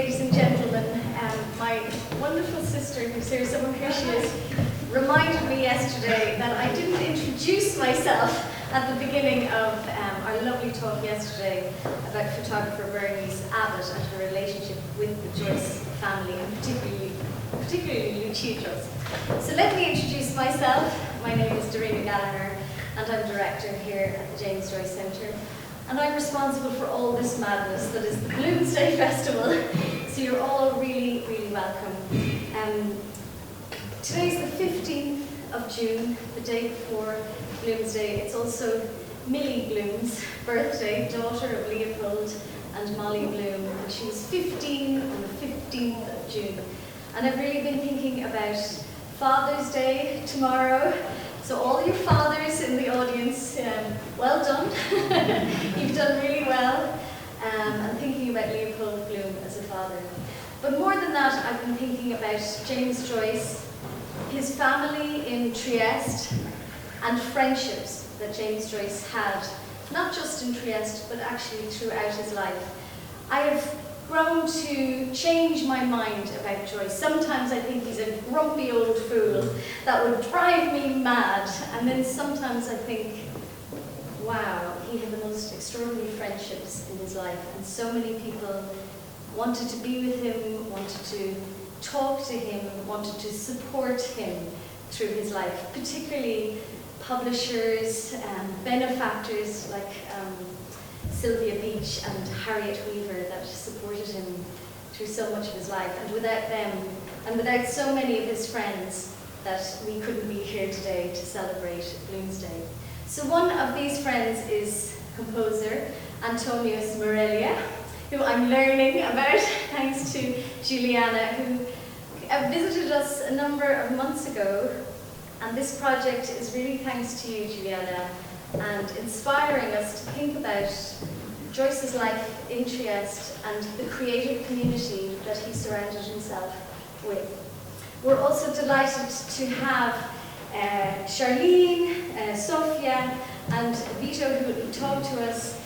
ladies and gentlemen. My wonderful sister, who's here somewhere, here she is, reminded me yesterday that I didn't introduce myself at the beginning of our lovely talk yesterday about photographer Bernice Abbott and her relationship with the Joyce family, and particularly Lucia Joyce. So let me introduce myself. My name is Dablinu JJ, and I'm director here at the James Joyce Centre. And I'm responsible for all this madness that is the Bloomsday Festival. So you're all really, really welcome. Today's the 15th of June, the day before Bloomsday. It's also Millie Bloom's birthday, daughter of Leopold and Molly Bloom. And she was 15 on the 15th of June. And I've really been thinking about Father's Day tomorrow. So all you fathers in the audience, well done. You've done really well. And thinking about Leopold Bloom as a father. But more than that, I've been thinking about James Joyce, his family in Trieste, and friendships that James Joyce had, not just in Trieste, but actually throughout his life. I have grown to change my mind about Joyce. Sometimes I think he's a grumpy old fool that would drive me mad, and then sometimes I think, wow, he had the most extraordinary friendships in his life, and so many people wanted to be with him, wanted to talk to him, wanted to support him through his life, particularly publishers and benefactors like Sylvia Beach and Harriet Weaver that supported him through so much of his life. And without them, and without so many of his friends, that we couldn't be here today to celebrate Bloomsday. So one of these friends is composer Antonio Smareglia, who I'm learning about thanks to Juliana, who visited us a number of months ago. And this project is really thanks to you, Juliana, and inspiring us to think about Joyce's life in Trieste and the creative community that he surrounded himself with. We're also delighted to have Charlene, Sofia, and Vito who will talk to us.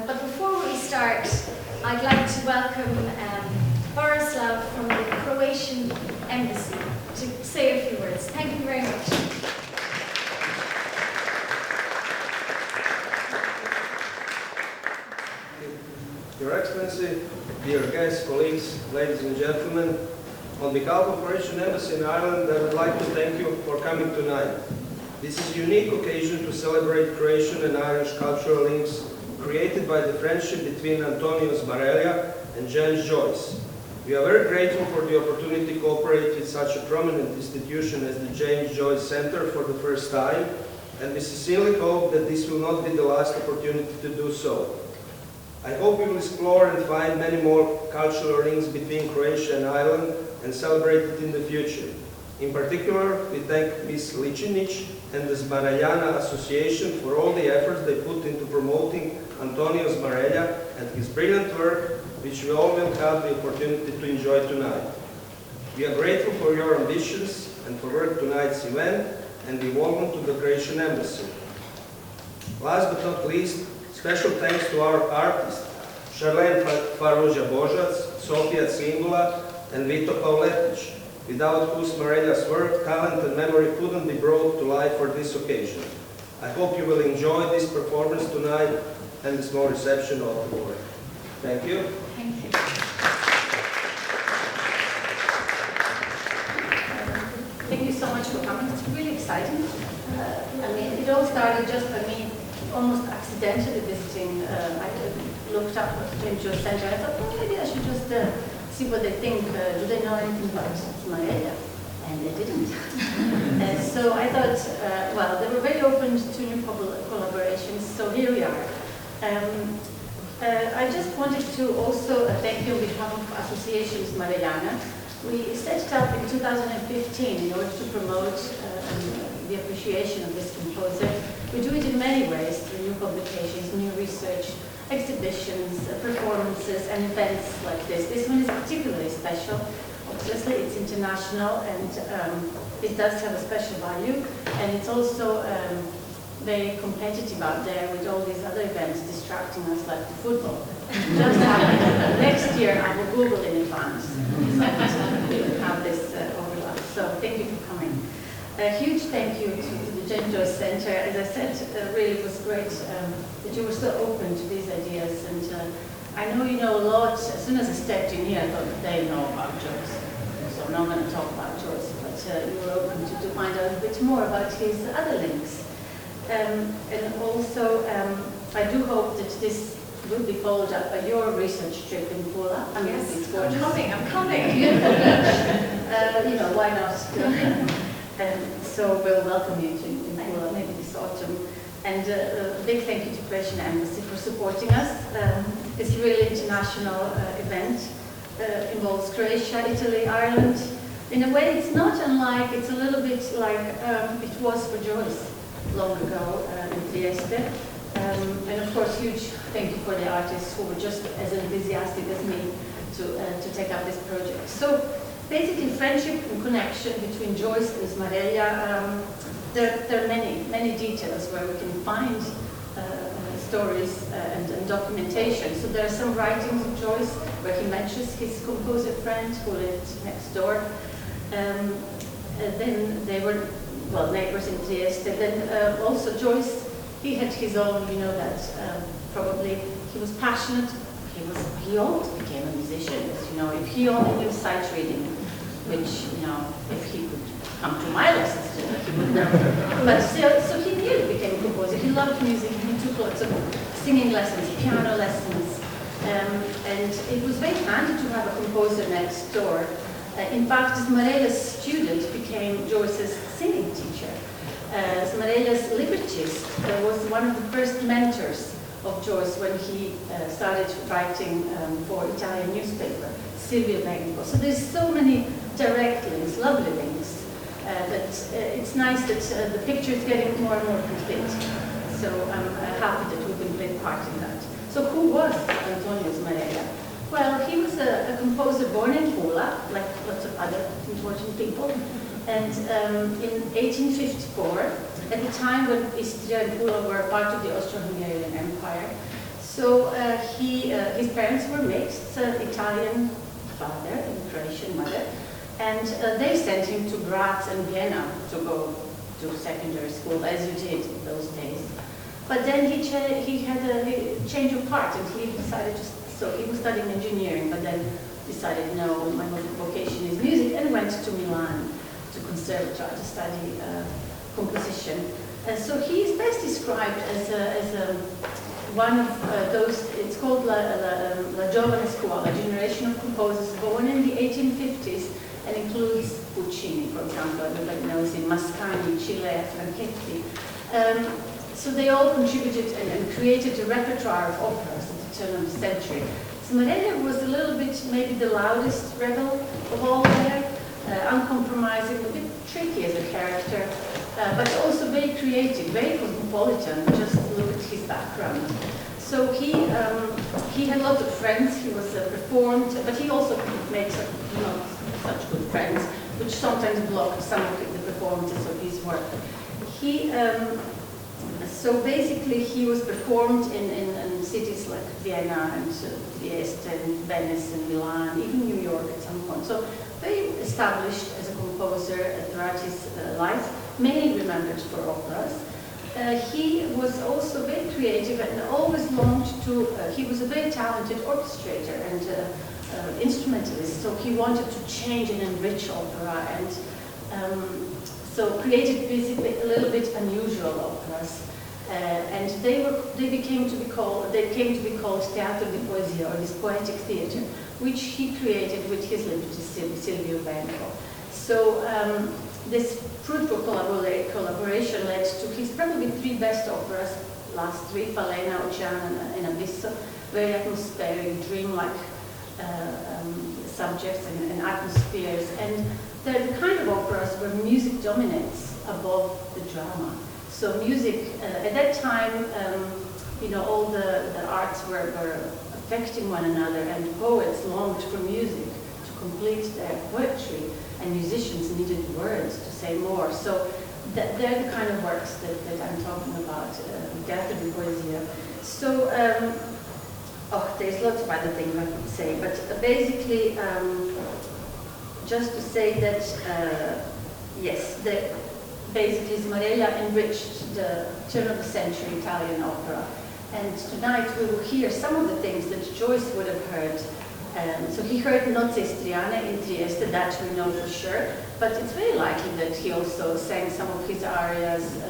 But before we start, I'd like to welcome Borislav from the Croatian Embassy to say a few words. Thank you very much. Your Excellency, dear guests, colleagues, ladies and gentlemen, on behalf of Croatian Embassy in Ireland, I would like to thank you for coming tonight. This is a unique occasion to celebrate Croatian and Irish cultural links created by the friendship between Antonio Smareglia and James Joyce. We are very grateful for the opportunity to cooperate with such a prominent institution as the James Joyce Centre for the first time, and we sincerely hope that this will not be the last opportunity to do so. I hope we will explore and find many more cultural links between Croatia and Ireland and celebrate it in the future. In particular, we thank Ms. Licinic and the Smaregliana Association for all the efforts they put into promoting Antonio Smareglia and his brilliant work, which we all will have the opportunity to enjoy tonight. We are grateful for your ambitions and for work tonight's event, and we welcome to the Croatian Embassy. Last but not least, special thanks to our artists, Charlene Faruja-Božac, Sofia Cingula, and Vito Pavletic, without whose Smareglia's work, talent and memory couldn't be brought to life for this occasion. I hope you will enjoy this performance tonight and the small reception of the work. Thank you. Thank you. Thank you so much for coming. It's really exciting. I mean, it all started just by me almost accidentally visiting. I looked up at the James Joyce Centre. I thought, well, maybe I should just see what they think. Do they know anything about Smareglia? And they didn't. So I thought, well, they were very open to new collaborations, so here we are. I just wanted to also thank you on behalf of Association Smaregliana. We set it up in 2015 in order to promote the appreciation of this composer. We do it in many ways, through new publications, new research, exhibitions, performances, and events like this. This one is particularly special. Obviously, it's international, and it does have a special value, and it's also very competitive out there with all these other events distracting us like the football. Just happened next here, I will Google in advance. So we will have this overlap. So thank you for coming. A huge thank you to the JJ Center. As I said, really it was great that you were so open to these ideas. And I know you know a lot. As soon as I stepped in here, I thought they know about Joyce. So I'm not going to talk about Joyce, but you were open to find out a bit more about his other links. And also, I do hope that this will be followed up by your research trip in Pula. I mean, Yes, it's gorgeous. I'm coming. Beautiful beach. You know, why not? And so we'll welcome you to Pula maybe this autumn. And a big thank you to Croatian Embassy for supporting us. It's a really international event. Involves Croatia, Italy, Ireland. In a way, it's not unlike, it's a little bit like it was for Joyce long ago in Trieste. And of course, huge thank you for the artists who were just as enthusiastic as me to take up this project. So basically, friendship and connection between Joyce and Smareglia. There are many details where we can find stories and documentation. So there are some writings of Joyce where he mentions his composer friend who lived next door. Then they were, well, neighbors in Trieste. Then also Joyce, he had his own, you know, that probably he was passionate. He almost became a musician, as you know. If he only knew sight reading, which, you know, if he could come to my lessons, he would know. But so he nearly became a composer. He loved music. He took lots of singing lessons, piano lessons, and it was very handy to have a composer next door. In fact, Smareglia's student became Joyce's singing teacher. Smareglia's librettist was one of the first mentors of Joyce when he started writing for Italian newspaper, Silvio Benco. So there's so many direct links, lovely links, that it's nice that the picture is getting more and more complete. So I'm happy that we can play part in that. So who was Antonio Smareglia? Well, he was a composer born in Pula, like lots of other important people. And in 1854, at the time when Istria and Pula were part of the Austro-Hungarian Empire. So his parents were mixed, Italian father and Croatian mother. And they sent him to Graz and Vienna to go to secondary school, as you did in those days. But then he had a change of heart, and he decided to, so he was studying engineering, but then decided, no, my vocation is music, and went to Milan to conservatoire to study composition. So he is best described as one of those, it's called La Giovane Scuola, a generation of composers born in the 1850s, and includes Puccini, for example, everybody knows him, Mascagni, Chile, Franchetti. So they all contributed and created a repertoire of operas at the turn of the century. Smareglia was a little bit maybe the loudest rebel of all there, uncompromising, a bit tricky as a character, but also very creative, very cosmopolitan. Just look at his background. So he had lots of friends. He was performed, but he also made not such good friends, which sometimes blocked some of the performances of his work. So basically, he was performed in cities like Vienna and Trieste and Venice and Milan, even New York at some point. So very established as a composer throughout his life, mainly remembered for operas. He was also very creative and always longed to, he was a very talented orchestrator and instrumentalist, so he wanted to change and enrich opera, and so created basically a little bit unusual operas. And they came to be called Teatro di Poesia, or this poetic theatre, which he created with his librettist Silvio Benco. So this fruitful collaboration led to his probably three best operas, last three, Falena, Ocean, and Abisso, very atmospheric, dreamlike subjects and atmospheres. And they're the kind of operas where music dominates above the drama. So music, at that time, you know, all the arts were affecting one another, and poets longed for music to complete their poetry, and musicians needed words to say more. So they're the kind of works that I'm talking about, Teatro di Poesia. So Oh, there's lots of other things I could say, but basically, just to say that, yes, basically Smareglia enriched the turn of the century Italian opera. And tonight we will hear some of the things that Joyce would have heard. So he heard Nozze Istriane in Trieste, that we know for sure, but it's very likely that he also sang some of his arias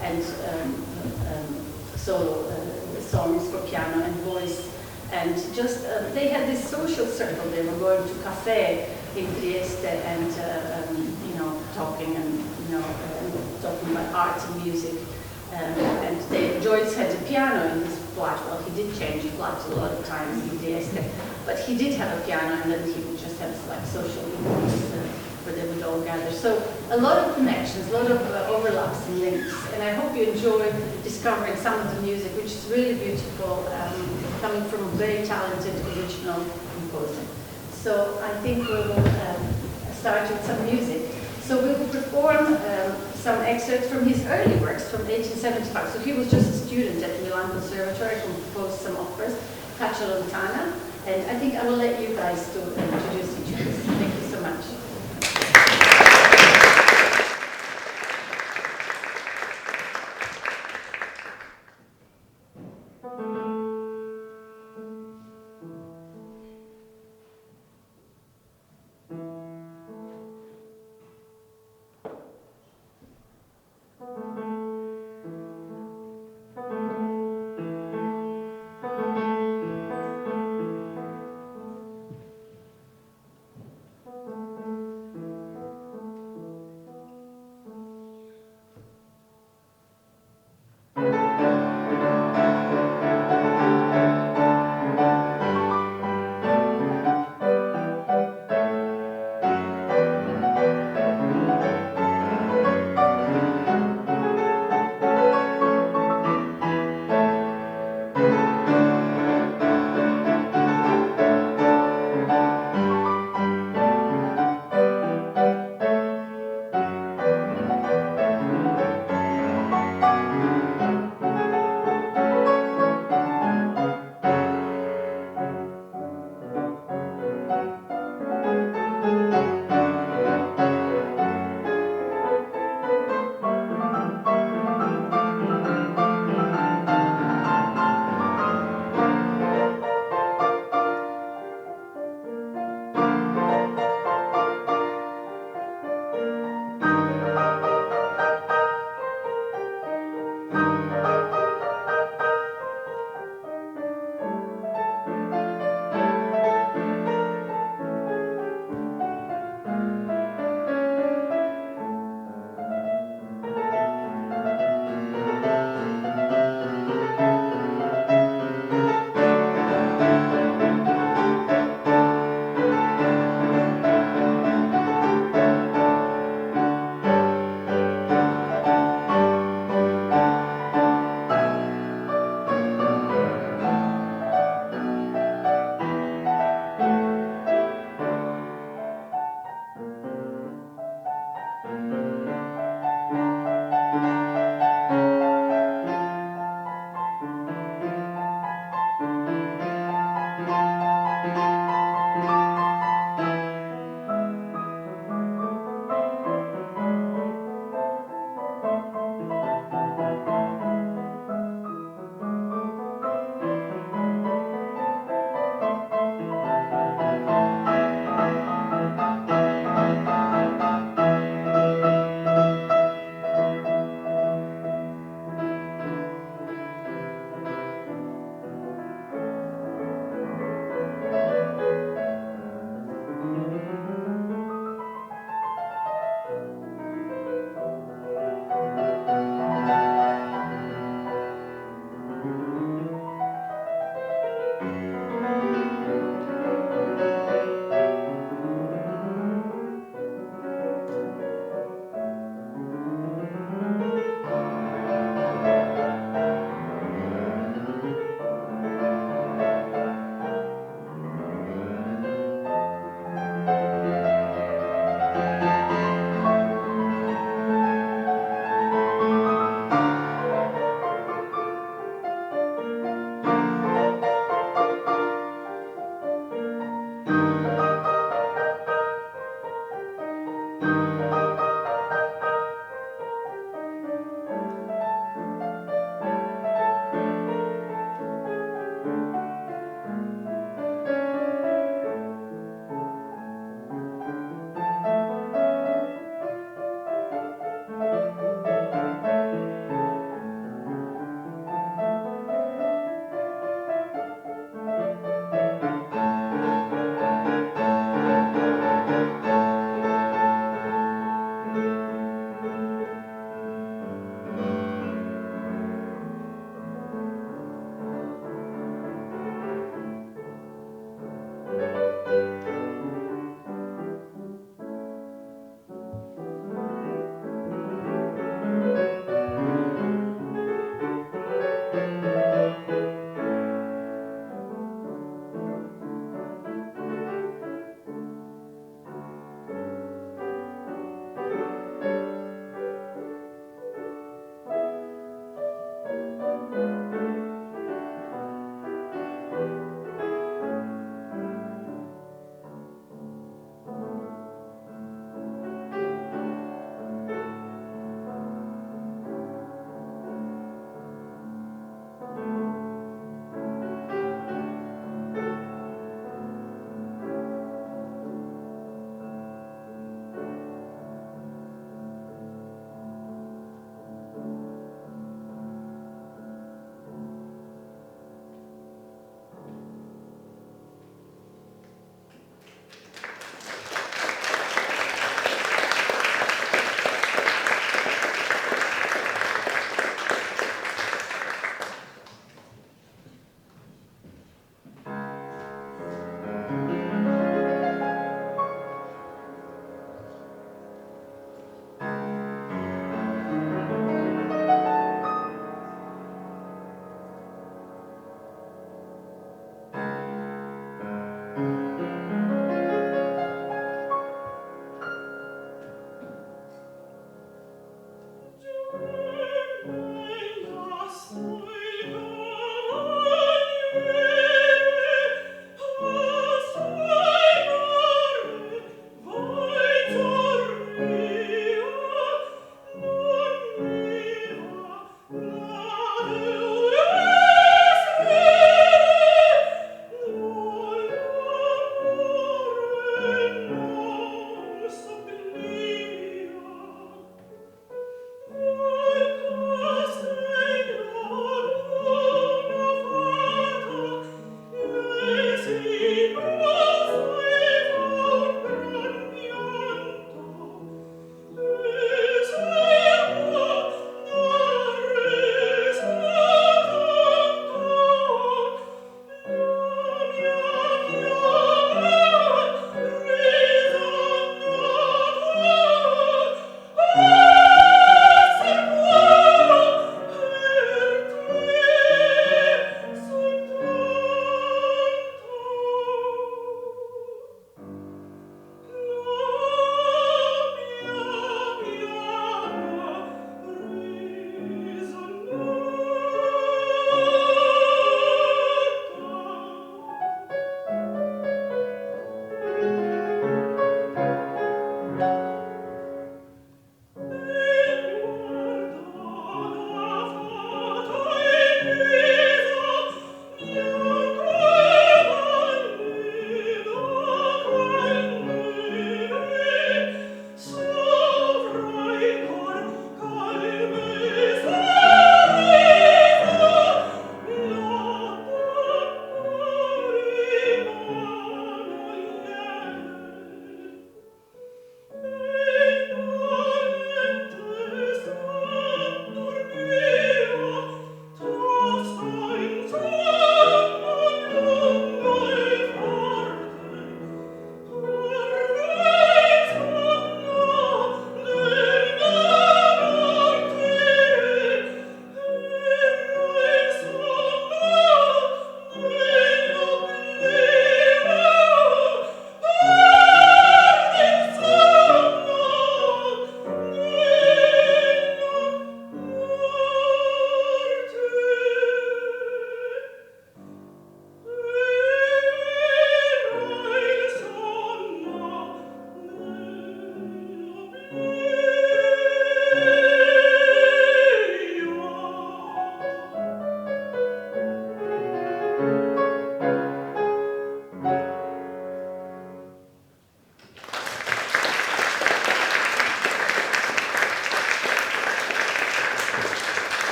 and solo songs for piano and voice. And just, they had this social circle. They were going to cafe in Trieste and, you know, talking and, you know, talking about art and music. And Joyce had a piano in his flat. Well, he did change flats a lot of times in Trieste, but he did have a piano, and then he would just have like social meetings where they would all gather. So a lot of connections, a lot of overlaps and links, and I hope you enjoy discovering some of the music, which is really beautiful, coming from a very talented original composer. So I think we will start with some music. So we will perform some excerpts from his early works from 1875. So he was just a student at Milan Conservatory, composed some operas, Caccia Lontana, and I think I will let you guys to introduce each of us. Thank you so much.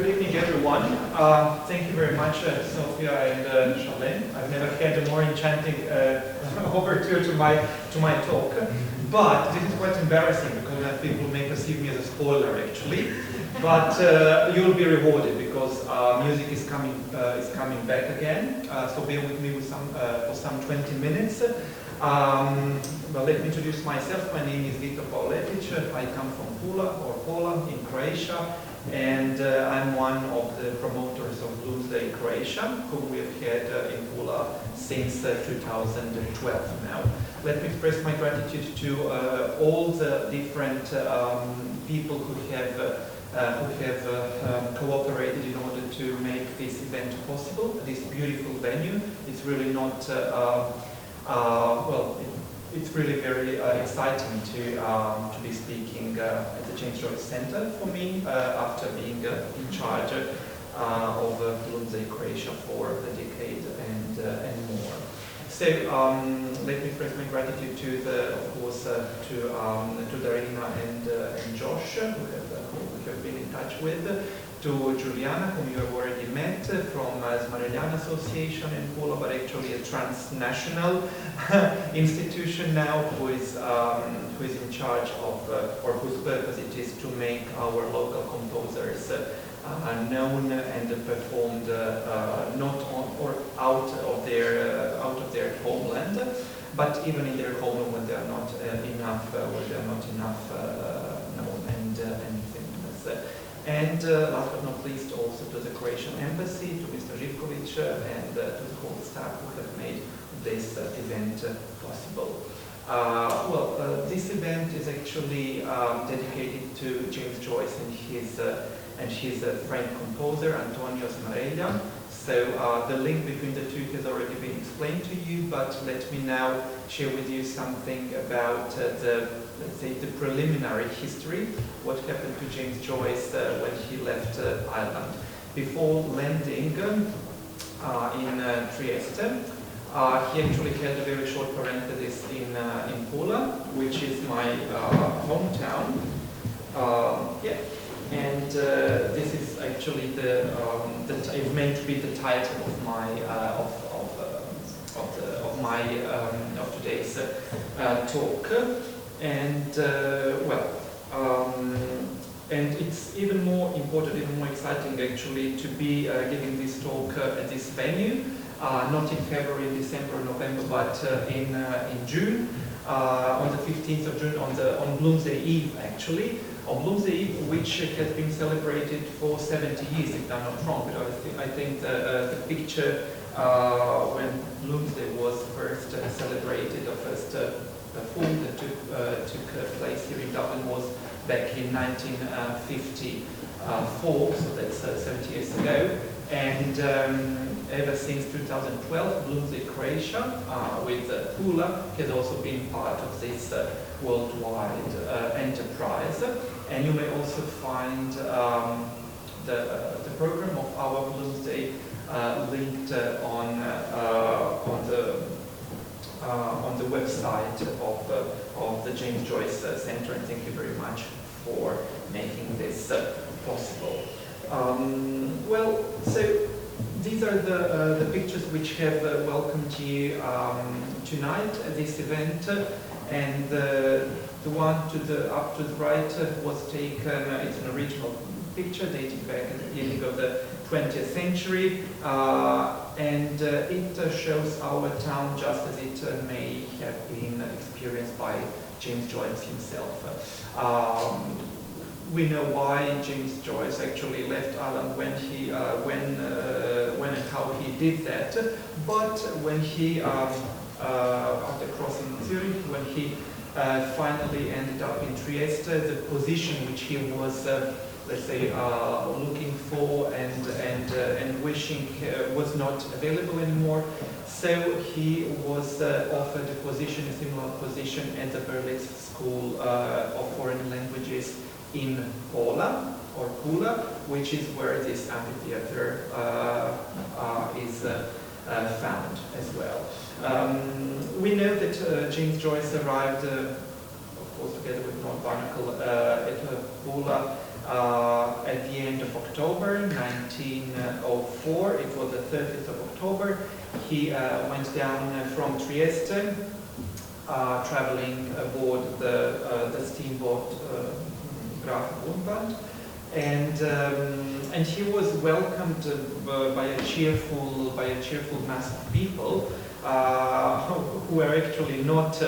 Good evening, everyone. Thank you very much, Sophia and Charlene. I've never had a more enchanting overture to my talk, but this is quite embarrassing because people may perceive me as a spoiler, actually. But you'll be rewarded because music is coming back again. So bear with me with for some 20 minutes. Well, let me introduce myself. My name is Vito Pauletić. I come from Pula in Croatia, and I'm one of the promoters of Bloomsday Croatia, whom we have had in Pula since 2012 now. Let me express my gratitude to all the different people who have cooperated in order to make this event possible. This beautiful venue. It's really not well. It's really very exciting to be speaking at the James Joyce Center for me after being in charge of Bloomsday Croatia for a decade and more. So let me express my gratitude to Darina and Josh, who we have been in touch with, to Juliana, whom you have already met from Smareglia Association in Pula, but actually a transnational institution now, who is in charge of, or whose purpose it is to make our local composers known and performed not on or out of their homeland, but even in their homeland when they are not enough known and famous. And last but not least, also to the Croatian Embassy, to Mr. Živković, and to the whole staff who have made this event possible. This event is actually dedicated to James Joyce and his friend composer, Antonio Smareglia. So the link between the two has already been explained to you, but let me now share with you something about let's say the preliminary history, what happened to James Joyce when he left Ireland. Before landing in Trieste, he actually had a very short parenthesis in Pula, which is my hometown. And this is actually it's meant to be the title of my of today's talk. And and it's even more important, even more exciting actually, to be giving this talk at this venue, not in February, December, November, but in June, on the 15th of June, on Bloomsday Eve actually. On Bloomsday Eve, which has been celebrated for 70 years, if I'm not wrong. But I think the picture when Bloomsday was first celebrated, the first full that took place here in Dublin was back in 1954, so that's 70 years ago. And ever since 2012, Bloomsday Croatia with Pula has also been part of this worldwide enterprise. And you may also find the program of our Bloomsday linked on the website of the James Joyce Center, and thank you very much for making this possible. So these are the pictures which have welcomed you tonight at this event, and the one up to the right was taken. It's an original picture dating back at the beginning of the 20th century, and it shows our town just as it may have been experienced by James Joyce himself. We know why James Joyce actually left Ireland when and how he did that, but when he, after crossing Zurich, when he finally ended up in Trieste, the position which he was let's say, looking for and wishing was not available anymore. So he was offered a position, a similar position at the Berlitz School of Foreign Languages in Pula, which is where this amphitheater is found as well. We know that James Joyce arrived, of course, together with Lord Barnacle at Pula at the end of October 1904. It was the 30th of October. He went down from Trieste, traveling aboard the steamboat Graf Grunwald, and he was welcomed by a cheerful mass of people who were actually not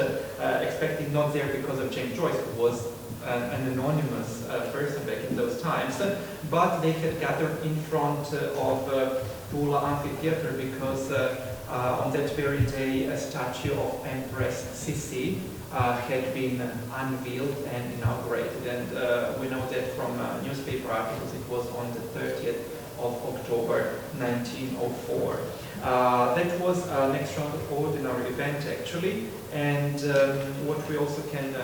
expecting, not there because of James Joyce, who was an anonymous person back in those times, but they had gathered in front of Pula Amphitheatre because on that very day a statue of Empress Sissi had been unveiled and inaugurated, and we know that from newspaper articles it was on the 30th of October 1904. That was an extraordinary event actually, and what we also can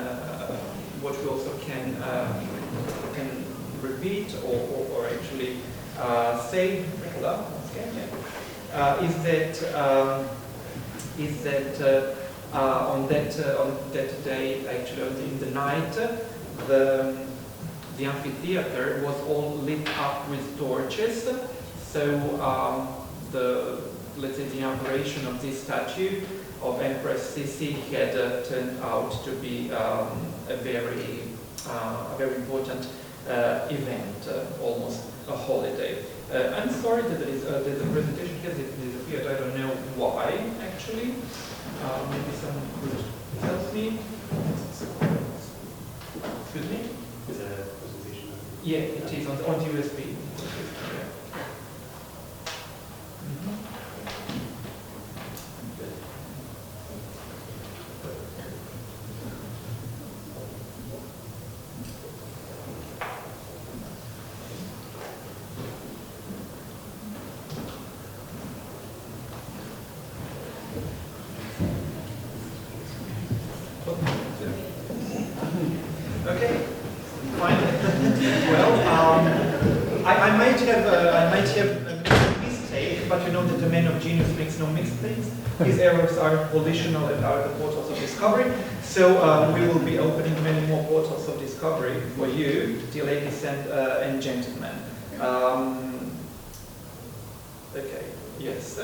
repeat or actually say is that on that day, actually in the night, the amphitheater was all lit up with torches. So let's say the inauguration of this statue of Empress Sissi had turned out to be a very important event, almost a holiday. I'm sorry that the presentation has disappeared. I don't know why, actually. Maybe someone could help me. Excuse me? Is that a presentation? Yeah, it is on USB. Okay, fine. Well, I might have made a mistake, but you know that the man of genius makes no mistakes. His errors are volitional and are the portals of discovery. So we will be opening many more portals of discovery for you, dear ladies and gentlemen. Okay. Yes.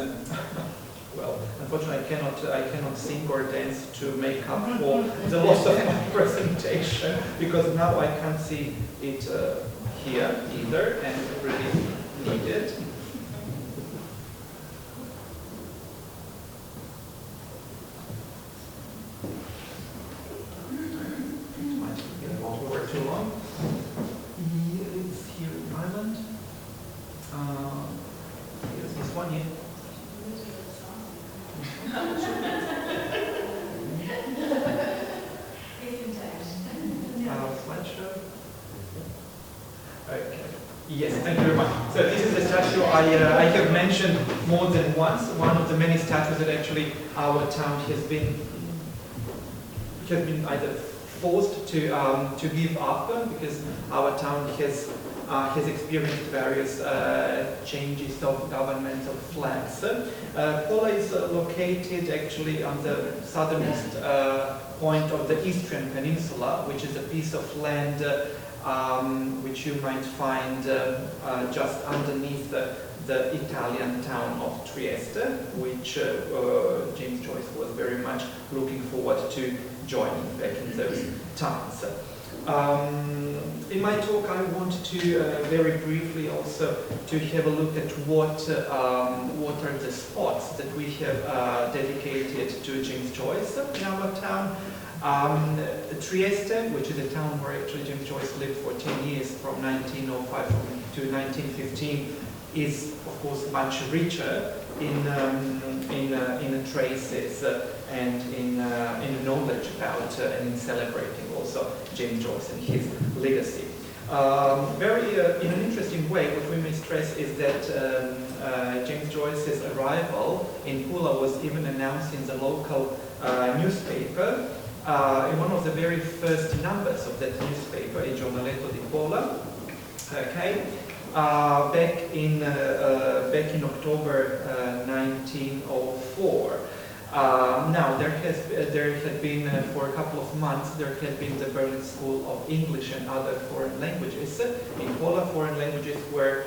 Well, unfortunately, I cannot sing or dance to make up for the loss of my presentation, because now I can't see it here either, and really need it. Might get over too long. It's here in Ireland. Here's this one here. Slideshow. Okay. Yes, thank you very much. So this is a statue I have mentioned more than once. One of the many statues that actually our town has been either forced to give up because our town has experienced various changes of governmental flags. Pola is located actually on the southernmost point of the Istrian Peninsula, which is a piece of land which you might find just underneath the Italian town of Trieste, which James Joyce was very much looking forward to joining back in those times. In my talk, I want to very briefly also to have a look at what are the spots that we have dedicated to James Joyce in our town. Trieste, which is a town where actually James Joyce lived for 10 years, from 1905 to 1915, is of course much richer in traces and in knowledge about and in celebrating also James Joyce and his legacy. In an interesting way, what we may stress is that James Joyce's arrival in Pula was even announced in the local newspaper, in one of the very first numbers of that newspaper, Il Giornaletto di Pola. Okay. Back in October 1904. Now, there had been, for a couple of months, there had been the Berlin School of English and other foreign languages. In Poland, foreign languages were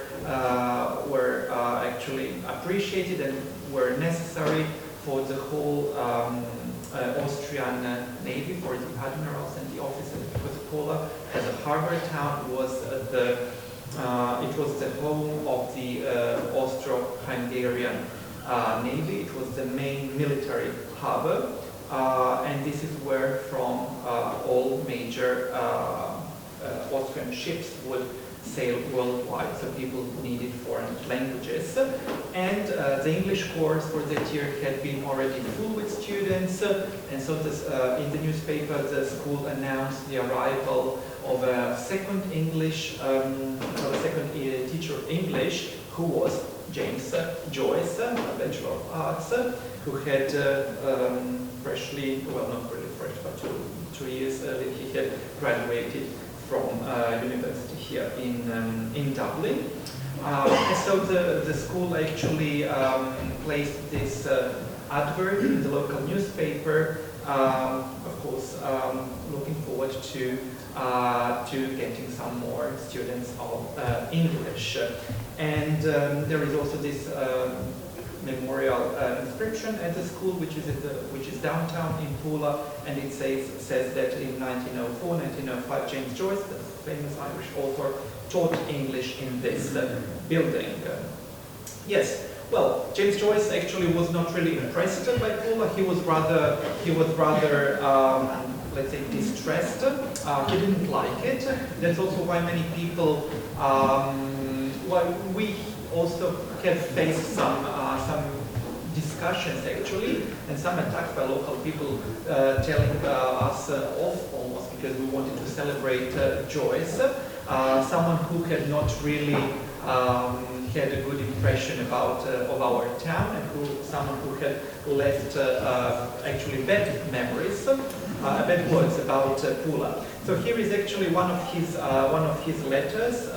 actually appreciated and were necessary for the whole Austrian Navy, for the admirals and the officers, because Poland, as a harbor town, was the home of the Austro-Hungarian Navy. It was the main military harbor, and this is where from all major Austrian ships would sail worldwide, so people needed foreign languages. And the English course for that year had been already full with students, and so this, in the newspaper the school announced the arrival of a second teacher of English, who was James Joyce, a Bachelor of Arts, who had freshly, well, not really fresh, but two years earlier, he had graduated from university here in Dublin. And so the school actually placed this advert in the local newspaper, of course, looking forward to getting some more students of English. And there is also this memorial inscription at the school, which is downtown in Pula, and it says that in 1904, 1905, James Joyce, the famous Irish author, taught English in this building. Yes. Well, James Joyce actually was not really impressed by Pula. He was rather, let's say, distressed. He didn't like it. That's also why many people. Well, we also have faced some discussions actually, and some attacks by local people telling us off almost because we wanted to celebrate Joyce, someone who had not really had a good impression about of our town, and someone who had left actually bad memories, bad words about Pula. So here is actually one of his letters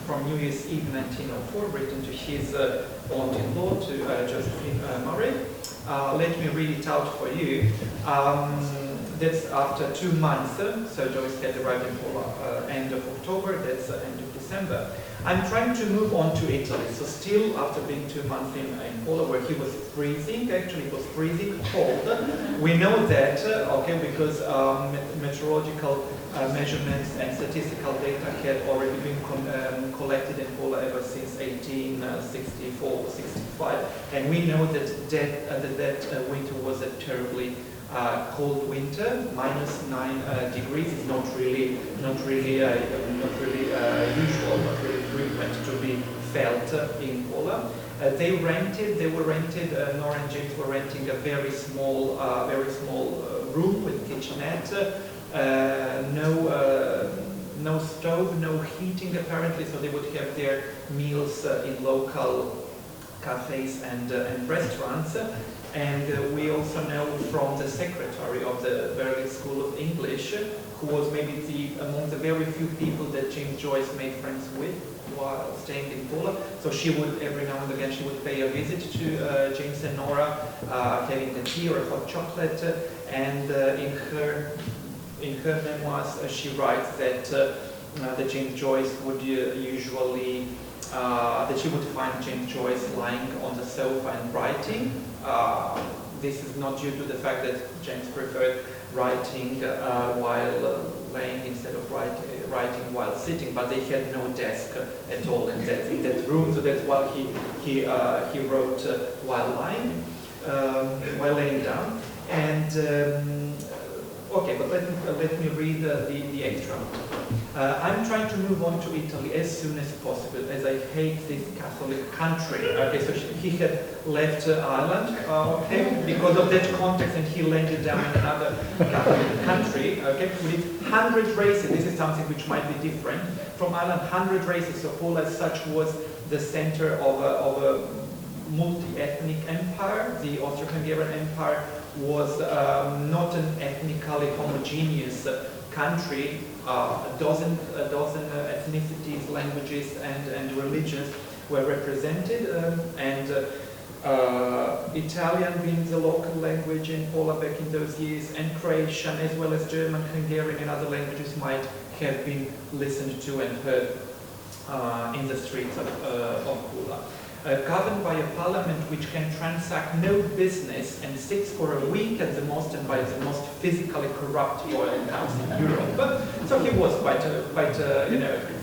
from New Year's Eve 1904, written to his aunt-in-law, to Josephine Murray. Let me read it out for you. That's after 2 months, so Joyce had arrived in Pula end of October, that's end of December. I'm trying to move on to Italy, so still after being 2 months in Pula, where he was freezing, actually it was freezing cold. We know that, okay, because meteorological measurements and statistical data had already been collected in Pula ever since 1864-65, and we know that that winter was a terribly cold winter. -9 degrees is not really usual, not really frequent to be felt in Pula. Nora and James were renting a very small room with kitchenette, no stove, no heating apparently, so they would have their meals in local cafes and restaurants. And we also know from the secretary of the Berlin School of English, who was maybe among the very few people that James Joyce made friends with while staying in Pula. So she would, every now and again, she would pay a visit to James and Nora, having a tea or a hot chocolate. And in her memoirs, she writes that James Joyce would usually, that she would find James Joyce lying on the sofa and writing. This is not due to the fact that James preferred writing while laying instead of writing while sitting, but they had no desk at all in that room, so that's why he wrote while lying, while laying down. And okay, but let me read the extra. I'm trying to move on to Italy as soon as possible, as I hate this Catholic country. Okay, so he had left Ireland, okay, because of that context, and he landed down in another Catholic country, okay, with 100 races. This is something which might be different from Ireland. 100 races. So Pula, as such, was the center of a multi-ethnic empire. The Austro-Hungarian Empire was not an ethnically homogeneous country. A dozen ethnicities, languages, and religions were represented, and Italian being the local language in Poland back in those years, and Croatian as well as German, Hungarian and other languages might have been listened to and heard in the streets of Pula. Governed by a parliament which can transact no business and sits for a week at the most, and by the most physically corrupt royal house in Europe. So he was quite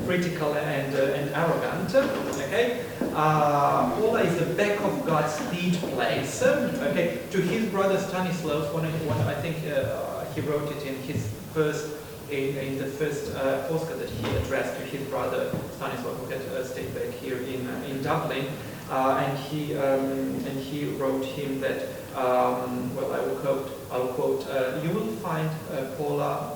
critical and arrogant. Okay, Pula is the back of God's feet place. Okay, to his brother Stanislaus, I think he wrote it in his first. In the first postcard that he addressed to his brother Stanislaus, who had stayed back here in Dublin, and he wrote him that, well, I will quote, "You will find Pola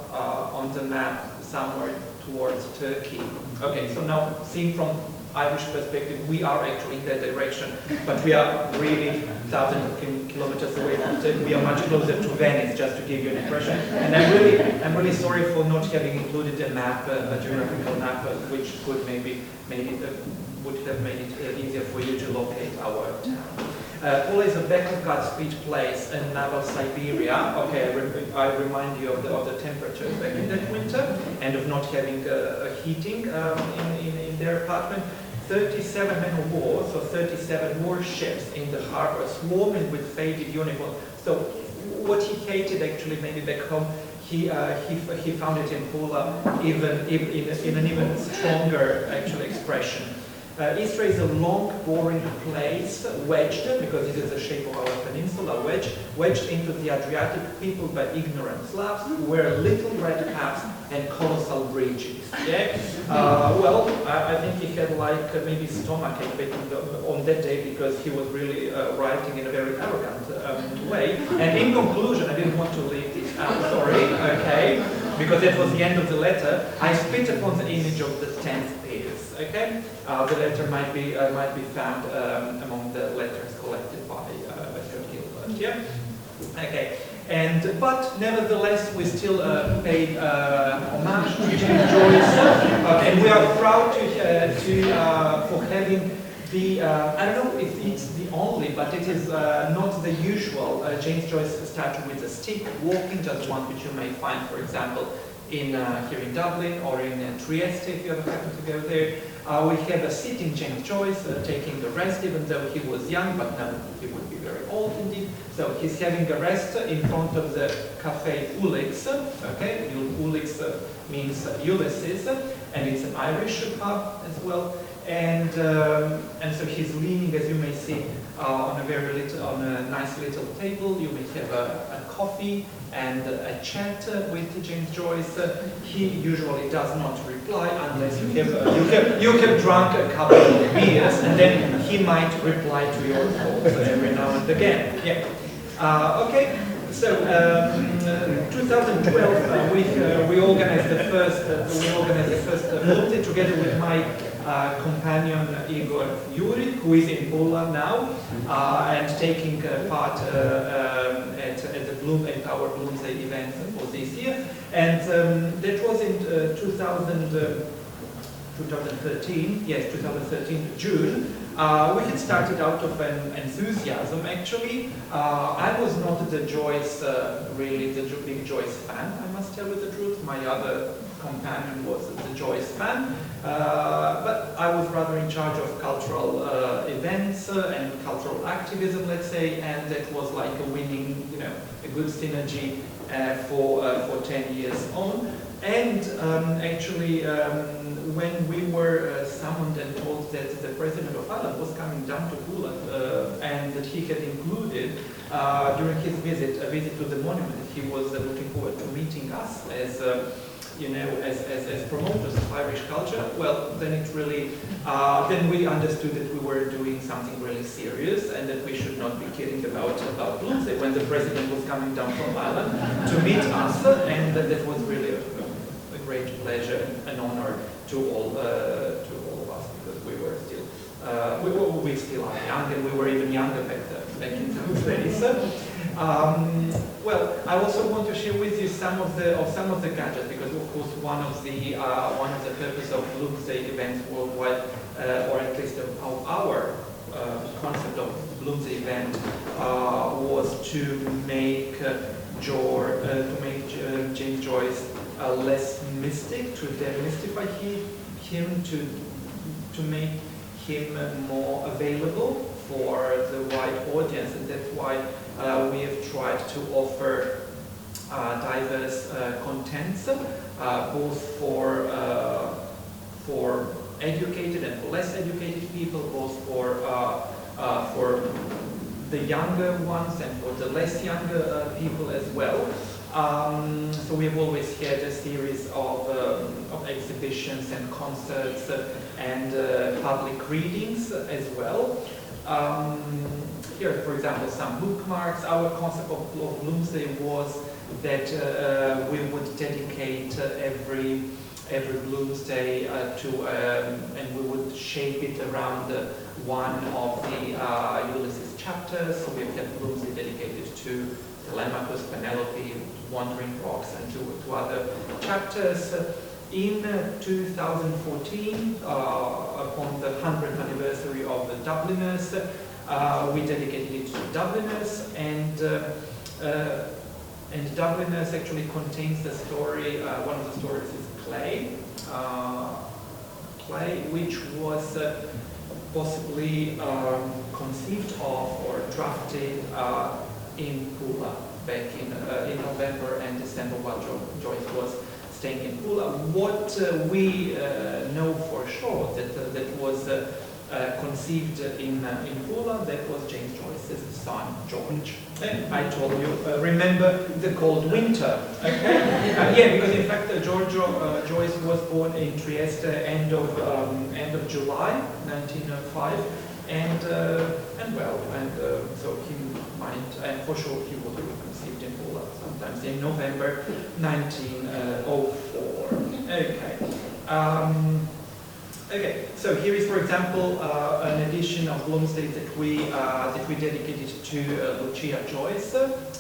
on the map somewhere towards Turkey." Okay, so now seeing from Irish perspective, we are actually in that direction, but we are really thousands of kilometers away from Turkey. We are much closer to Venice, just to give you an impression. And I'm really sorry for not having included a map, a geographical map, which could maybe would have made it easier for you to locate our town. Pula is a back of God's feet place in Naval Siberia. Okay, I remind you of the temperatures back in that winter, and of not having heating in their apartment. 37 men of war, so 37 warships in the harbor, swarming with faded uniforms. So what he hated actually, maybe back home, he found it in Pula even in an even stronger actual expression. Istra is a long, boring place, wedged, because this is the shape of our peninsula, wedged into the Adriatic, peopled by ignorant Slavs who wear little red caps and colossal bridges. Yeah? Well, I think he had like maybe stomachache on that day, because he was really writing in a very arrogant way. And in conclusion, I didn't want to leave this out, sorry, okay, because that was the end of the letter. I spit upon the image of the 10th Pius. Okay, the letter might be found among the letters collected by Sir Gilbert. Yeah. Okay. But nevertheless, we still pay homage to James Joyce, and we are proud for having the I don't know if it's the only, but it is not the usual James Joyce statue with a stick walking, just one which you may find, for example, here in Dublin or in Trieste, if you ever happen to go there. We have a sitting James Joyce taking a rest, even though he was young, but now he would be very old indeed. So he's having a rest in front of the Café Ulix. Okay, Ulix means Ulysses, and it's an Irish pub as well. And so he's leaning, as you may see, on a nice little table. You may have a coffee and a chat with James Joyce. He usually does not reply unless you have drunk a couple of beers, and then he might reply to your thoughts every now and again. Yeah. Okay. So 2012, we organized the first multi together with my companion Igor Juric, who is in Pula now, and taking part at our Bloomsday event for this year. And that was in 2013, yes, 2013 June. We had started out of an enthusiasm, actually. I was not the Joyce, really the big Joyce fan, I must tell you the truth. My other companion was the Joyce fan, but I was rather in charge of cultural events and cultural activism, let's say, and that was like a winning, a good synergy for 10 years on. And actually, when we were summoned and told that the president of Ireland was coming down to Pula, and that he had included during his visit a visit to the monument, that he was looking forward to meeting us as as promoters of Irish culture, well, then it really, then we understood that we were doing something really serious, and that we should not be kidding about Bloomsday when the president was coming down from Ireland to meet us, and that was really a great pleasure and honor to all of us, because we were still we still are young, and we were even younger back in those days. Well, I also want to share with you some of the gadgets, because of course one of the purpose of Bloomsday events worldwide, or at least of our concept of Bloomsday to make James Joyce less mystic, to demystify him, to make him more available for the wide audience, and that's why we have tried to offer diverse contents, both for educated and for less educated people, both for the younger ones and for the less younger people as well. So we've always had a series of exhibitions and concerts and public readings as well. Here, for example, some bookmarks. Our concept of Bloomsday was that we would dedicate every Bloomsday and we would shape it around one of the Ulysses chapters. So we've had Bloomsday dedicated to Telemachus, Penelope, Wandering Rocks, and to other chapters. In 2014, upon the 100th anniversary of the Dubliners, we dedicated it to Dubliners, and Dubliners actually contains the story. One of the stories is Clay, which was possibly conceived of or drafted in Pula back in November and December while Joyce was staying in Pula. What we know for sure that was conceived in Pula, that was James Joyce's son George. I told you, remember the cold winter, okay? Yeah, because in fact Joyce was born in Trieste end of July 1905, and so he might, and for sure he would have conceived in Pula sometimes in November 1904. Okay. Okay, so here is, for example, an edition of Bloomsday that we dedicated to Lucia Joyce,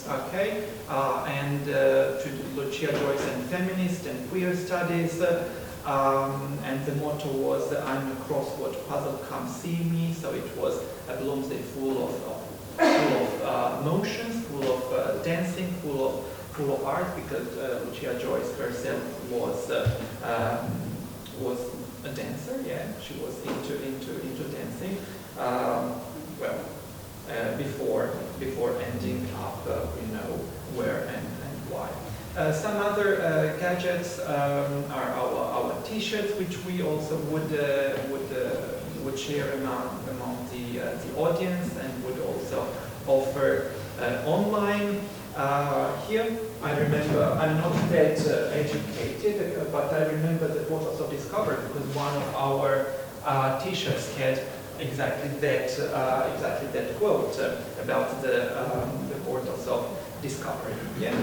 okay, and to Lucia Joyce and feminist and queer studies, and the motto was "I'm a crossword puzzle, come see me." So it was a Bloomsday full of motions, full of dancing, full of art, because Lucia Joyce herself was a dancer. Yeah, she was into dancing. Before ending up, where and why. Some other gadgets are our T-shirts, which we also would share among the audience, and would also offer online. Here, I remember, I'm not that educated, but I remember that was also discovered because one of our T-shirts had exactly that quote about the portals of discovery. Yeah,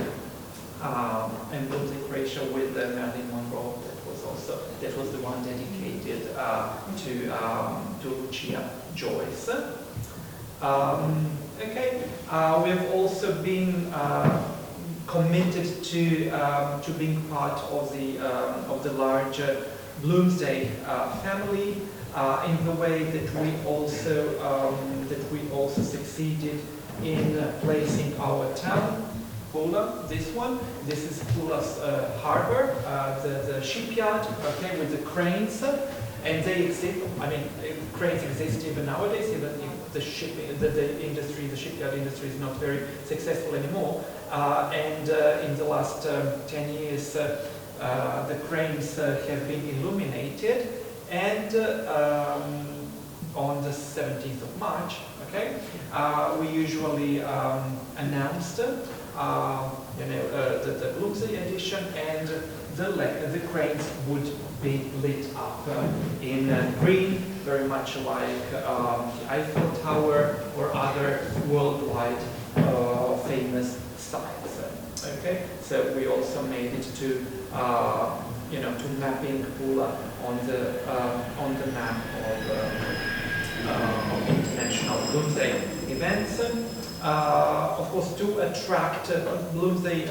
and Bloomsday Croatia with Marilyn Monroe. That was the one dedicated to Lucia Joyce. Okay, we have also been committed to being part of the larger Bloomsday family in the way that we also succeeded in placing our town, Pula. This is Pula's harbor, the shipyard, okay, with the cranes. And they exist. I mean, cranes exist even nowadays, even if the shipyard industry is not very successful anymore. And in the last 10 years, the cranes have been illuminated. And on the 17th of March, okay, we usually announced the Bloomsday edition, and the cranes would be lit up in green, very much like the Eiffel Tower or other worldwide famous sites. Okay, so we also made it to to mapping Pula on the map of international Bloomsday events. Of course, to attract Bloomsday,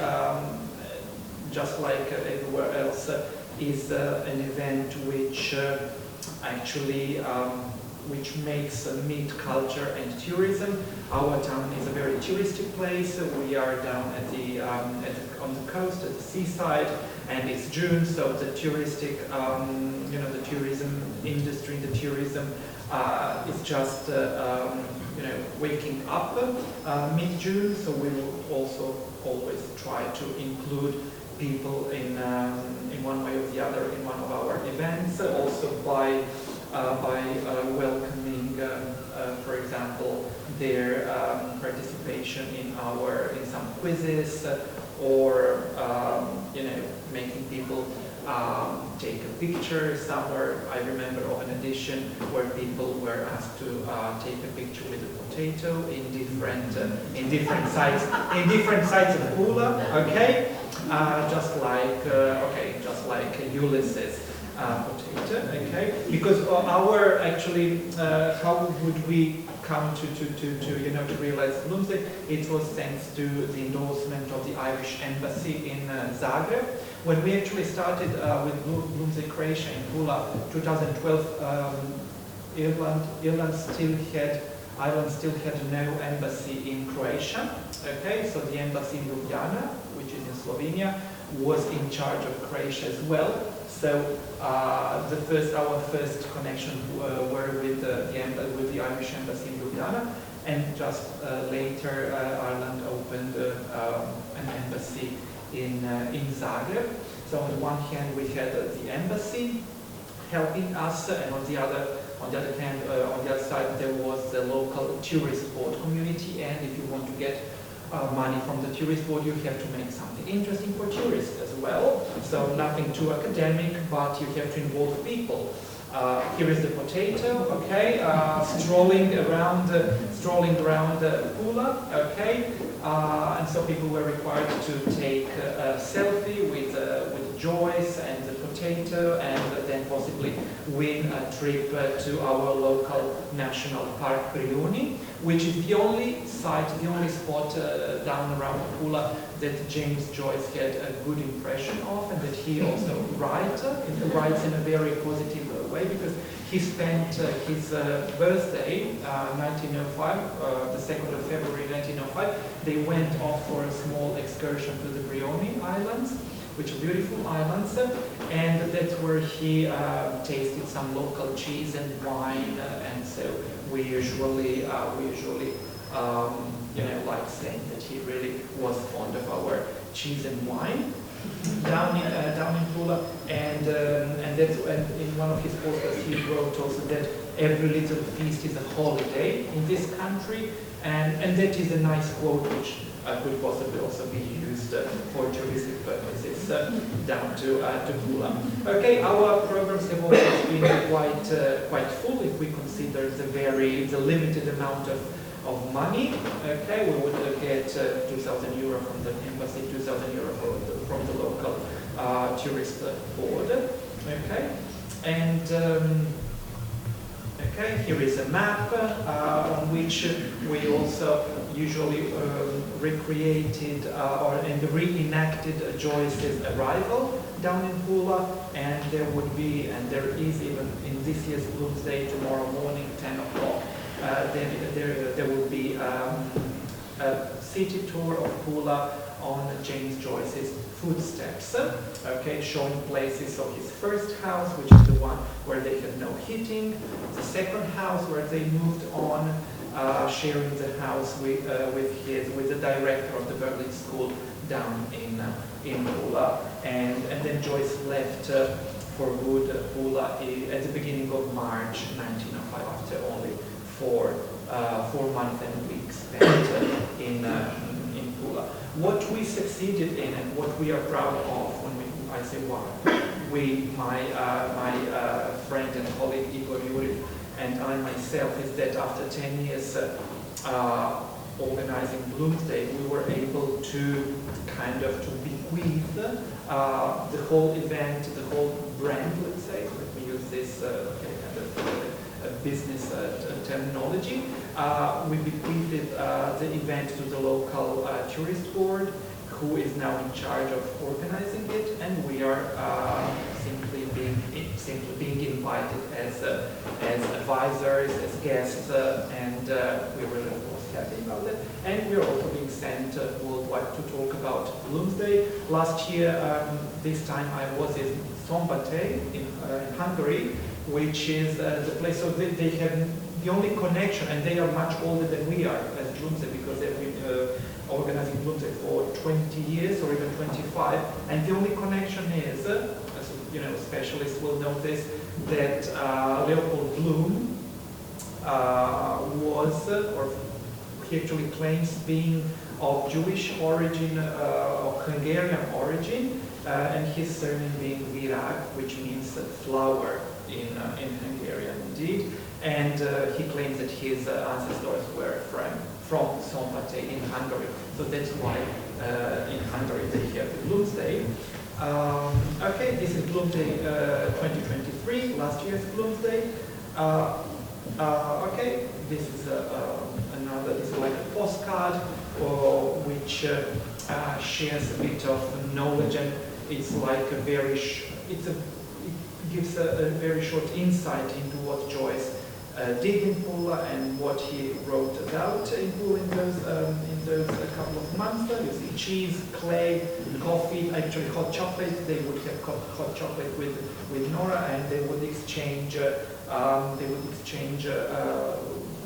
just like everywhere else, is an event which actually which makes meet culture and tourism. Our town is a very touristic place. We are down at on the coast, at the seaside, and it's June, so the touristic, the tourism industry, the tourism is just, waking up mid-June. So we will also always try to include people in one way or the other in one of our events, also by welcoming, for example, their participation in some quizzes, or making people take a picture somewhere. I remember of an edition where people were asked to take a picture with a potato in different sides of Pula. Okay, just like Ulysses. Potato, okay? Because our actually, how would we come to realize Bloomsday? It was thanks to the endorsement of the Irish Embassy in Zagreb. When we actually started with Bloomsday Croatia in Pula, 2012, Ireland still had no embassy in Croatia. Okay, so the embassy in Ljubljana, which is in Slovenia, was in charge of Croatia as well. So our first connection were with the Irish Embassy in Ljubljana, and just later Ireland opened an embassy in Zagreb. So on the one hand we had the embassy helping us, and on the other hand, on the other side there was the local tourist board community, and if you want to get money from the tourist board, you have to make something interesting for tourists as well. So nothing too academic, but you have to involve people. Here is the potato, okay, strolling around Pula, okay, and so people were required to take a selfie with Joyce and the potato, and then possibly win a trip to our local national park, Brioni, which is the only spot down around Pula that James Joyce had a good impression of, and that he also writes in a very positive way, because he spent his birthday, 1905, the 2nd of February 1905, they went off for a small excursion to the Brioni Islands, which are beautiful islands, and that's where he tasted some local cheese and wine, and so we usually like saying that he really was fond of our cheese and wine down in Pula, and in one of his posters he wrote also that every little feast is a holiday in this country, and that is a nice quote which could possibly also be used for touristic purposes down to Pula. Okay, our programs have always been quite full if we consider the limited amount of money. Okay, we would get 2,000 euro from the embassy, 2,000 euro from the local tourist board. Okay, and okay, here is a map on which we also usually recreated and reenacted Joyce's arrival down in Pula, and there would be, and there is even in this year's Bloomsday tomorrow morning, 10 o'clock, there will be a city tour of Pula on James Joyce's footsteps, okay, showing places of his first house, which is the one where they had no heating, the second house where they moved on, sharing the house with the director of the Berlin School down in Pula, and then Joyce left for good Pula at the beginning of March 1905, after only 4 months and weeks spent in Pula. What we succeeded in and what we are proud of, I say wow, my friend and colleague Igor Yuri and I myself, is that after 10 years organizing Bloomsday, we were able to kind of to bequeath the whole event, the whole brand, let's say, let me use this kind of business terminology. We bequeathed the event to the local tourist board, who is now in charge of organizing it, and we are simply being invited as advisors, as guests, and we're really, of course, happy about that. And we're also being sent worldwide to talk about Bloomsday. Last year, this time I was in Szombathely in Hungary, which is the place, so they have the only connection, and they are much older than we are as Bloomsday, because they've been organizing Bloomsday for 20 years or even 25, and the only connection is, as you know, specialists will notice, that Leopold Bloom was, or he actually claims being of Jewish origin, of Hungarian origin, and his surname being Virág, which means flower in Hungarian indeed. And he claims that his ancestors were from Szombathely in Hungary. So that's why in Hungary they have the Bloomsday. Okay, this is Bloomsday 2023, last year's Bloomsday. Okay, this is another, this is like a postcard which shares a bit of knowledge, and it's like a very, it gives a very short insight into what Joyce did in Pula and what he wrote about in Pula in those couple of months. You see cheese, clay, coffee, actually hot chocolate. They would have hot chocolate with Nora, and they would exchange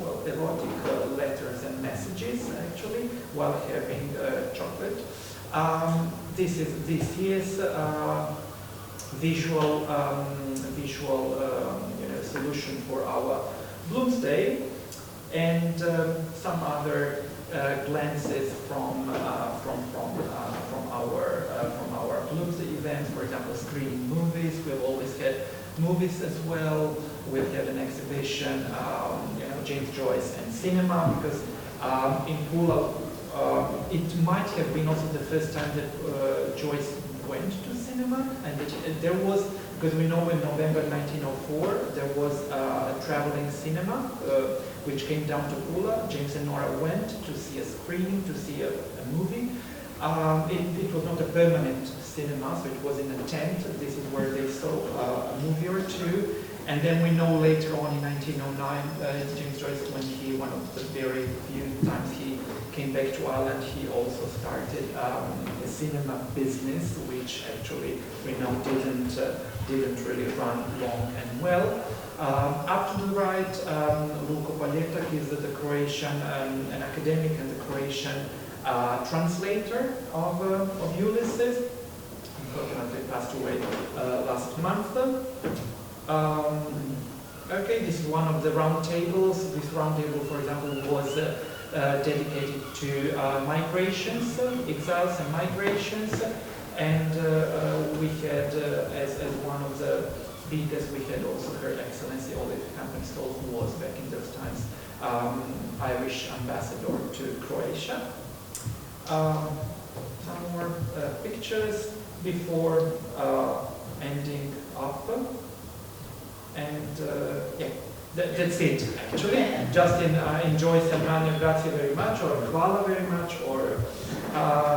well, erotic letters and messages actually while having chocolate. This is this year's visual solution for our Bloomsday, and some other glances from our Bloomsday events. For example, screening movies. We've always had movies as well. We've had an exhibition, James Joyce and cinema, because in Pula it might have been also the first time that Joyce went to cinema, and that there was, because we know in November 1904 there was a traveling cinema which came down to Pula. James and Nora went to see a screening, to see a movie. It was not a permanent cinema, so it was in a tent. This is where they saw a movie or two. And then we know later on in 1909, James Joyce, when one of the very few times he came back to Ireland, he also started a cinema business, which actually we know didn't really run long and well. Up to the right, Luko Paljetak is the Croatian, an academic and the Croatian translator of Ulysses. Unfortunately passed away last month. Okay, this is one of the round tables. This round table, for example, was dedicated to migrations, exiles and migrations, and we had, as one of the speakers, we had also Her Excellency Oleg Kampenstol, who was back in those times Irish ambassador to Croatia. Some more pictures before ending up. And yeah, that's it actually. Justin, enjoy Sembrano, grazie very much, or hvala very much, or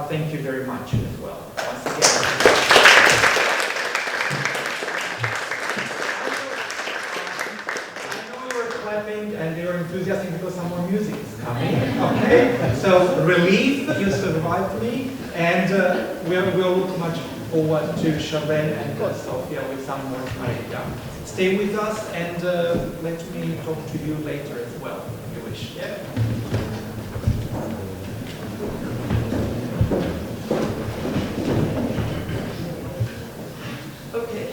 thank you very much as well. Once again. I know you were clapping and you were enthusiastic because some more music is coming. Okay, so relief, you survived me, and we'll look much forward to Charlene and Sophia with some more Smareglia. Stay with us, and let me talk to you later as well, if you wish. Yeah? Okay,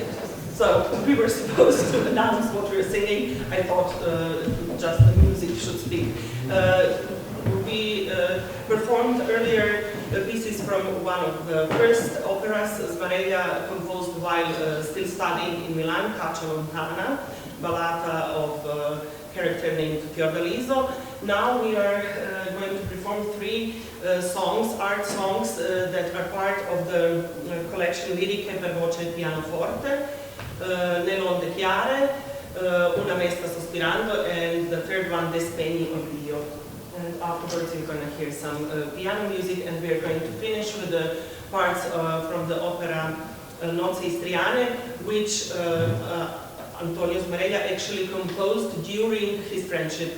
so we were supposed to announce what we were singing. I thought just the music should speak. We performed earlier pieces from one of the first operas Smareglia composed while still studying in Milan, Caccia Lontana, ballata of a character named Fiordaliso. Now we are going to perform three songs, art songs, that are part of the collection Liriche per voce e pianoforte, Nelle onde chiare, Una mesta sospirando, and the third one, Despegni oblio. And afterwards you're going to hear some piano music, and we're going to finish with the parts from the opera Nozze Istriane, which Antonio Smareglia actually composed during his friendship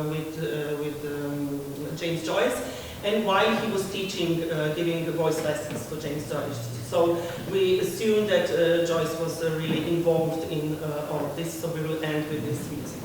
with James Joyce, and while he was teaching, giving voice lessons to James Joyce. So we assume that Joyce was really involved in all of this, so we will end with this music.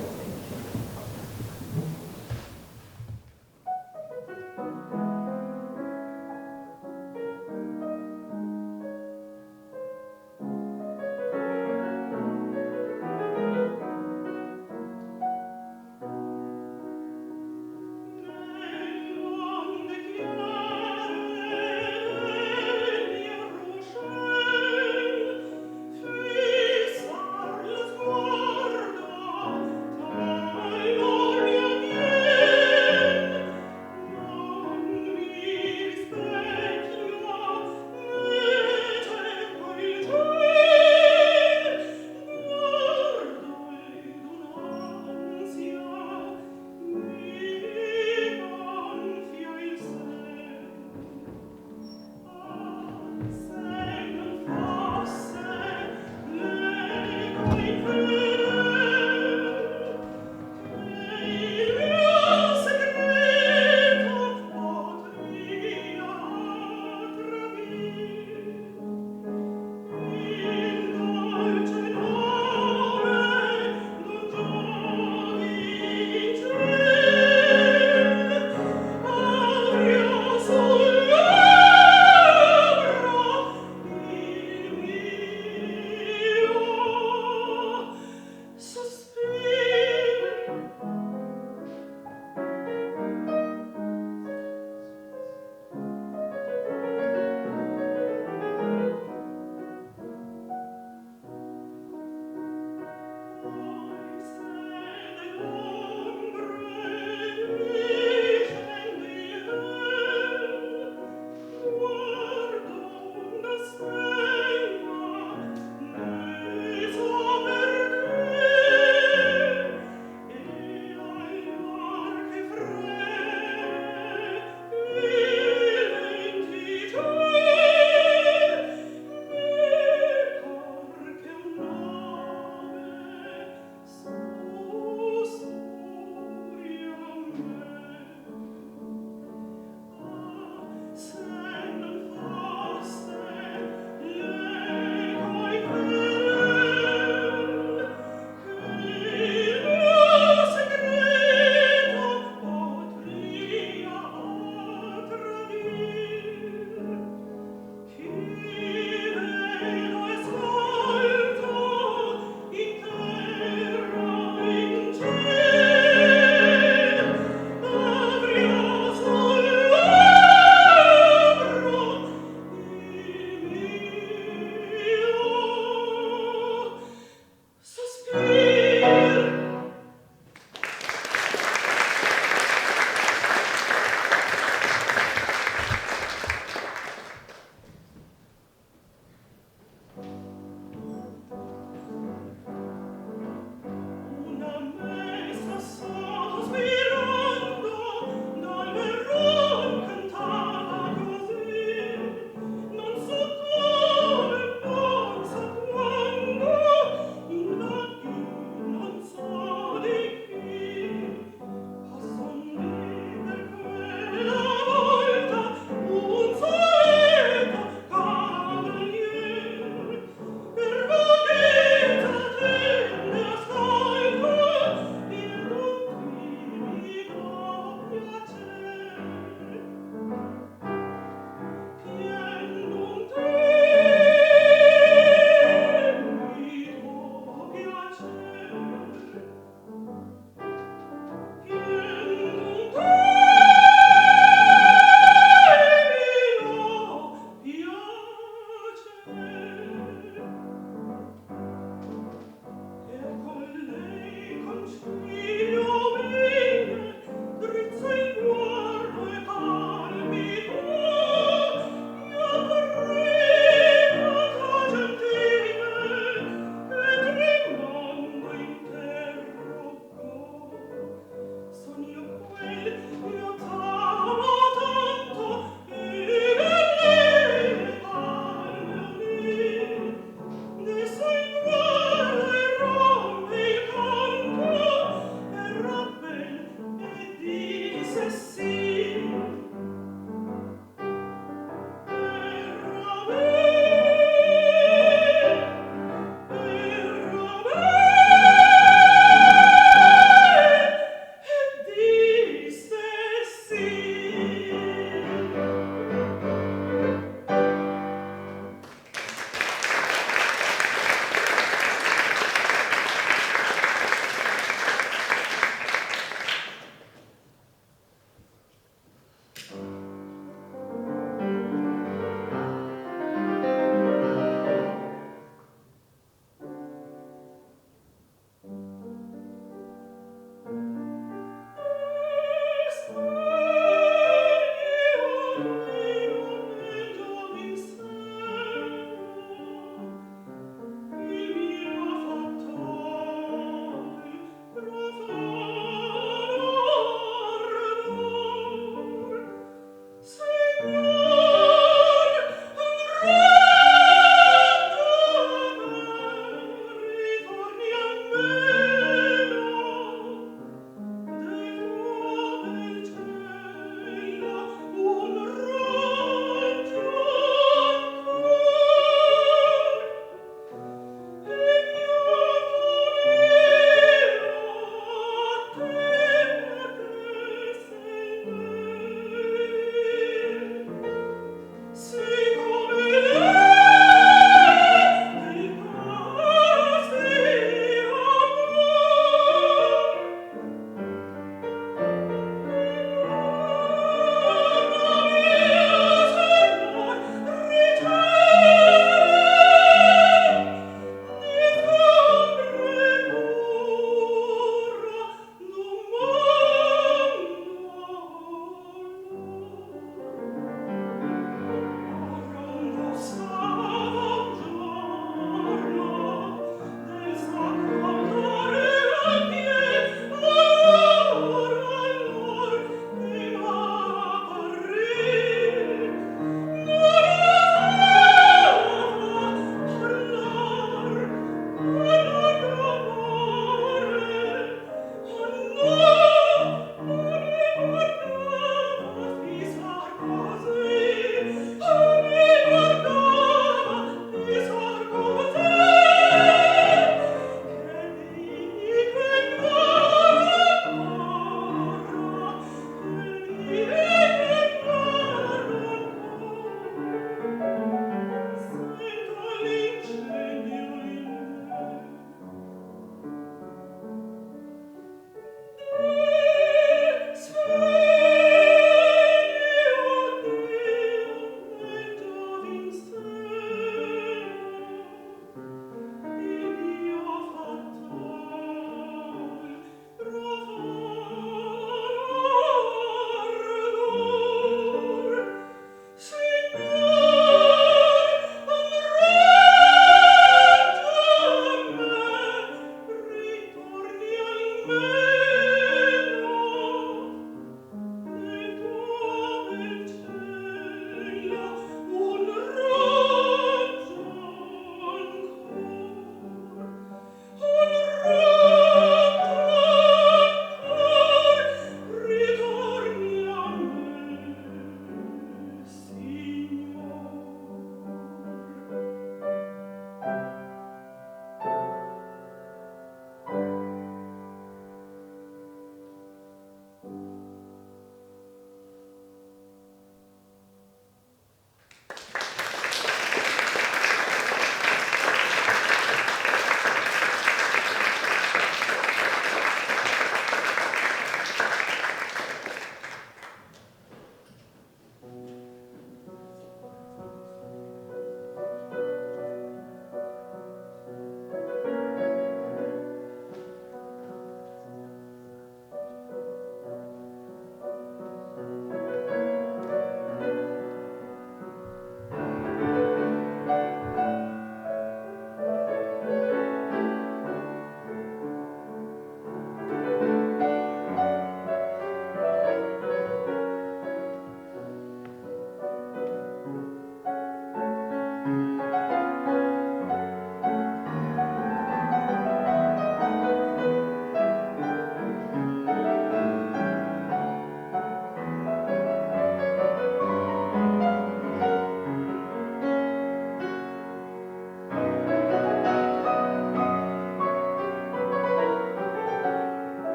Fis ar lo sguardo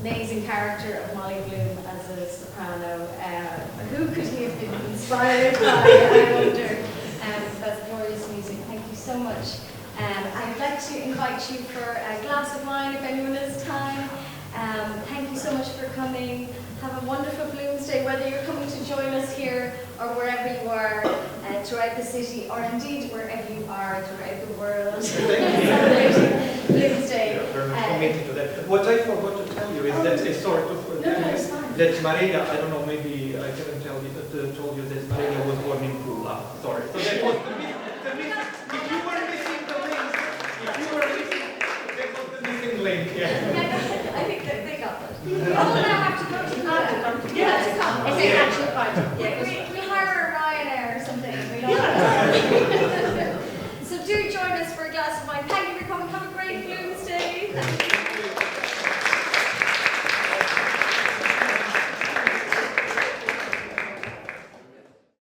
amazing character of Molly Bloom as a soprano. Who could he have been inspired by, I wonder? That's glorious music. Thank you so much. I'd like to invite you for a glass of wine if anyone has time. Thank you so much for coming. Have a wonderful Bloomsday, whether you're coming to join us here or wherever you are throughout the city, or indeed wherever you are throughout the world. Celebrating Bloomsday. You're very much committed to that. What I forgot to tell you is that, sorry to it's fine. that Smareglia, I don't know, maybe I haven't told you that Smareglia was born in Pula. Sorry. So that was the missing, if you were missing the link, that was the missing link, yeah. I think that they got that. Oh, I have to go to that. Yeah, it's an actual part. Yeah, we